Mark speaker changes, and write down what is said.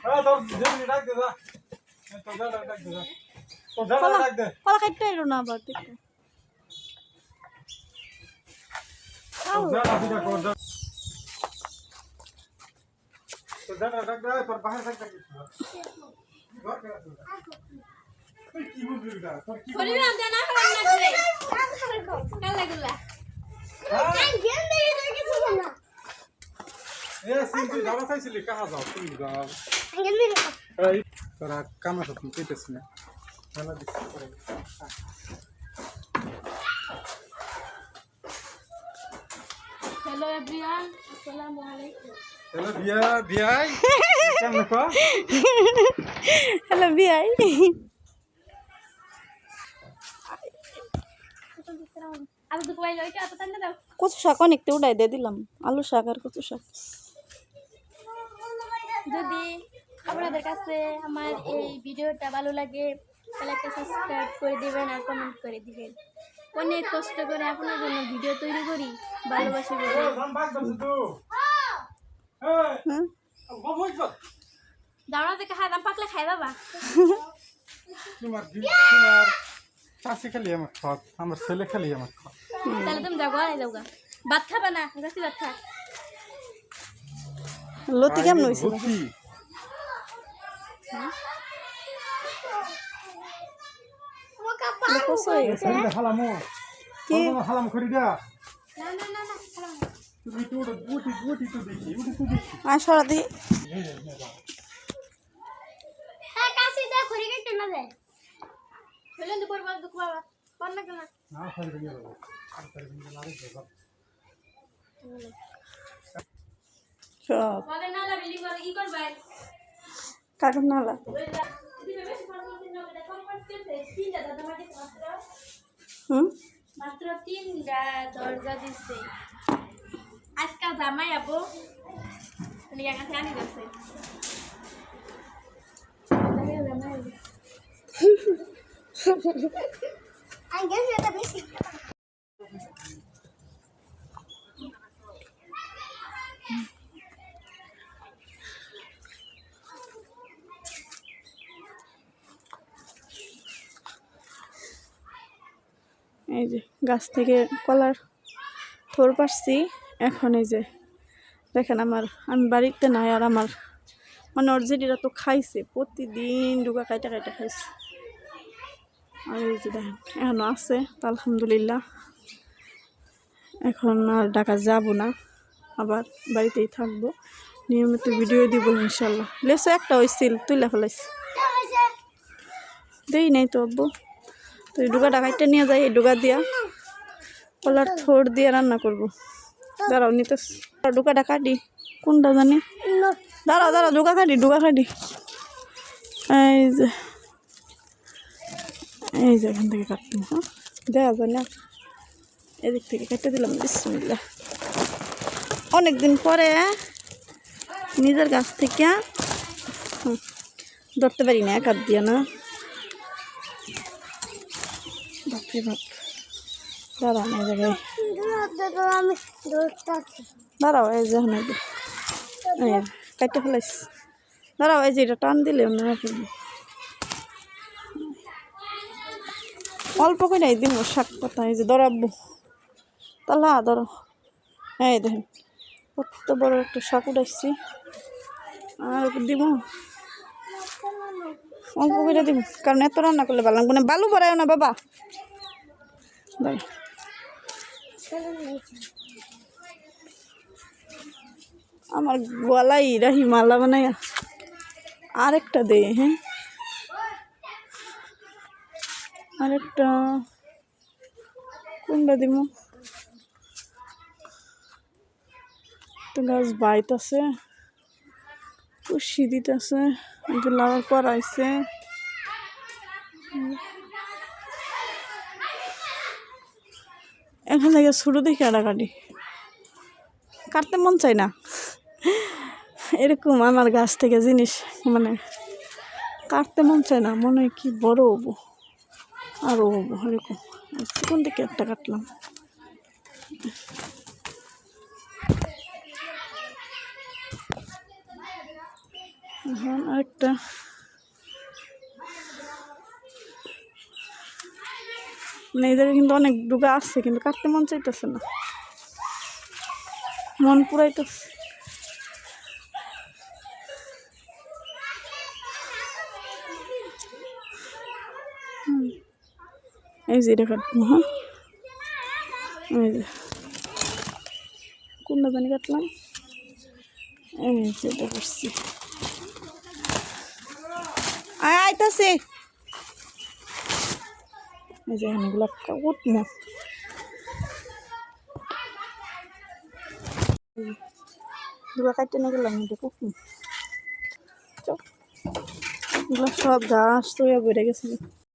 Speaker 1: হ্যাঁ তোর জমি রাখ দে যা তোর জায়গা রাখ দে তোর জায়গা রাখ দে
Speaker 2: কলা খাইতে এলো না আবার দেখতে
Speaker 1: তোর জায়গা দিটা কর যা তোর জায়গা রাখ দে তোর বাহির রাখ দে ঘর কে আছে কি বুঝলি না তোর কি
Speaker 3: বলি না দেনা করেন না রে কাল লাগলা
Speaker 1: হ্যাঁ
Speaker 3: গেম দেখে তো কিছু না
Speaker 1: এ সিনটি যাওয়া চাইছিলি কাহা যাও তুমি যাও
Speaker 3: গেম দেখে
Speaker 1: এই তোরা কামা তো তুমি পেতেছ না ভালো দিচ্ছি করে
Speaker 3: হ্যালো এভরিওয়ান আসসালামু আলাইকুম
Speaker 1: হ্যালো বিয়াই কেমন কো
Speaker 2: হ্যালো বিআই
Speaker 3: আমি তো কই লইতে এত টাইম দাও
Speaker 2: কচু শাক অনেকটা উড়াই দিয়ে দিলাম আলু শাক আর কচু শাক
Speaker 3: যদি আপনাদের কাছে আমার এই ভিডিওটা ভালো লাগে তাহলে একটা সাবস্ক্রাইব করে দিবেন আর কমেন্ট করে দিবেন অনেক কষ্ট করে আপনার জন্য ভিডিও তৈরি করি ভালোবাসি বলে
Speaker 1: রাম ভাগ দছ তো এই
Speaker 2: হুম
Speaker 1: বাবুই তো
Speaker 3: দাওনা থেকে হাদাম পাকলে খাই দাবা
Speaker 1: তোমার চাষি খালি আমার খাওয়া আমার ছেলে খালি আমার খাওয়া
Speaker 3: তাহলে তুমি যাও ঘরে যাও গা ভাত খাবা না গাছি ভাত খা
Speaker 2: লতি কেমন হয়েছে
Speaker 1: লতি
Speaker 2: কচু হয়ে গেছে
Speaker 1: হালামো
Speaker 2: কি
Speaker 1: হালাম করি দিয়া
Speaker 3: না না না না খালাম
Speaker 1: তুমি তো গুটি তো দেখি উঠি তো দেখি
Speaker 2: আর সরা দিই
Speaker 3: হ্যাঁ কাশি দা খড়ি কেটে না দে বলেন দুপুর বাদ দুপুর বাবা কোন না কেন
Speaker 1: না ফেল দিয়ে দেবো আর ফেল দিয়ে না রে
Speaker 2: সব
Speaker 3: বলে না লা বিলি করে কি করবে
Speaker 2: কাকুর নালা
Speaker 3: দিবে বেশি ফোন করতে না এটা কম করতে তিনটা দাদা মাটি মাত্র 3টা দরজা দিছে আজকাল জামাই আবো উনি কাছে আনি গেছে আই গেছে এটা বেশি
Speaker 2: এই যে গাছ থেকে কলার থোর পারছি এখন এই যে দেখেন আমি বাড়িতে নাই আর আমার মানে অর্জেডিরা তো খাইছে প্রতিদিন ডুগা কাইটা কাইটা খাইছে আর এই যে দেখেন এখনও আছে তো আলহামদুলিল্লাহ এখন আর ঢাকা যাব না আবার বাড়িতেই থাকবো নিয়মিত ভিডিও দিব ইনশাল্লাহ লেসো একটা হয়েছিল তুইলা ফেলাইছি দেই নাই তো আব্বু তো এই ডুগা ডাকাইটা নিয়ে যাই এই ডুগা দিয়া কলার থোর দিয়ে রান্না করব দাঁড়াও নিতে ডুগাটা কাটি কোনটা জানি দাঁড়াও ডুগা কাটি এই যে এখান থেকে কাটতাম হ্যাঁ দেখা যায় না এদিক থেকে কেটে দিলাম বিসমিল্লাহ অনেকদিন পরে নিজের গাছ থেকে ধরতে পারি না এক হাত দিয়ে না বাপরে বাপ দাঁড়াও এই জায়গায় দাঁড়াও এই যে কাটতে ফেলাইস দাঁড়াও এই যে এটা টান দিলে অল্প করে দিব শাক পাতা এই যে ধরাবো তাহলে ধরো এই দেখেন কত বড় একটা শাক উঠাইছি আর দিব অল্প করে দিব কারণ এত রান্না করলে ভালো লাগবে না বালু ভরায় না বাবা আমার গলাই রাহি মালা বানাইয়া আরেকটা দে হ্যাঁ আরেকটা কোনটা দিব তো গাছ বাইতেছে কুশি দিতেছে লাগার পর আইছে এখান থেকে ছোটো দেখে কাটাকাটি কাটতে মন চাই না এরকম আমার গাছ থেকে জিনিস মানে কাটতে মন চায় না মনে হয় কি বড় হবো আরও হবো এরকম কোন দিকে একটা কাটলাম এখন আরেকটা মানে এই জায়গায় কিন্তু অনেক ডুগা আছে, কিন্তু কাটতে মন চাইতেছে না, মন পুরাইতেছে। এই যে এটা কাটবো। হ্যাঁ, এই যে কোনটা জানি কাটলাম, এই যে এটা করছি। আইতাছে এই যে এগুলো উঠবো। এগুলো কাটতে না গেলাম, এটা কুকুর এগুলো সব ঘাস তো বেড়ে গেছে।